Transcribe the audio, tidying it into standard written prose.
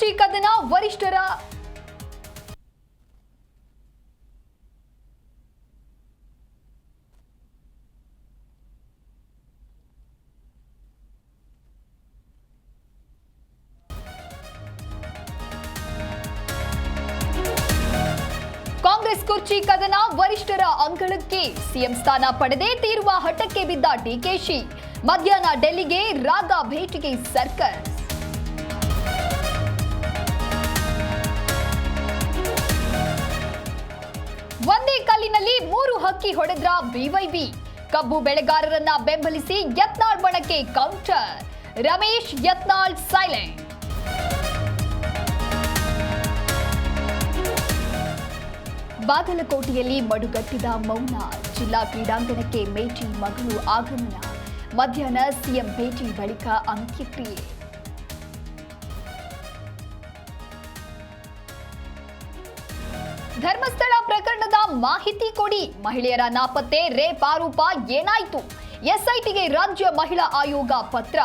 ಕುರ್ಚಿ ಕದನ ವರಿಷ್ಠರ ಕಾಂಗ್ರೆಸ್ ಕುರ್ಚಿ ಕದನ ವರಿಷ್ಠರ ಅಂಗಳಕ್ಕೆ ಸಿಎಂ ಸ್ಥಾನ ಪಡೆದೇ ತೀರುವ ಹಠಕ್ಕೆ ಬಿದ್ದ ಡಿಕೆಶಿ ಮಧ್ಯಾಹ್ನ ಡೆಲ್ಲಿಗೆ ರಾಗ ಭೇಟಿಗೆ ಸರ್ಕಸ್ ಒಂದೇ ಕಲ್ಲಿನಲ್ಲಿ 3 ಹಕ್ಕಿ ಹೊಡೆದ್ರ ಬಿವೈಬಿ ಕಬ್ಬು ಬೆಳೆಗಾರರನ್ನ ಬೆಂಬಲಿಸಿ ಯತ್ನಾಳ್ ಬಣಕ್ಕೆ ಕೌಂಟರ್ ರಮೇಶ್ ಯತ್ನಾಳ್ ಸೈಲೆಂಟ್ ಬಾಗಲಕೋಟೆಯಲ್ಲಿ ಮಡುಗಟ್ಟಿದ ಮೌನ ಜಿಲ್ಲಾ ಕ್ರೀಡಾಂಗಣಕ್ಕೆ ಮೇಟಿ ಮಗಳು ಆಗಮನ ಮಧ್ಯಾಹ್ನ ಸಿಎಂ ಭೇಟಿ ಬಳಿಕ ಅಂತ್ಯಕ್ರಿಯೆ ಧರ್ಮಸ್ಥಳ ಪ್ರಕರಣದ ಮಾಹಿತಿ ಕೊಡಿ ಮಹಿಳೆಯರ ನಾಪತ್ತೆ ರೇಪ್ ಆರೋಪ ಏನಾಯಿತು ಎಸ್ಐಟಿಗೆ ರಾಜ್ಯ ಮಹಿಳಾ ಆಯೋಗ ಪತ್ರ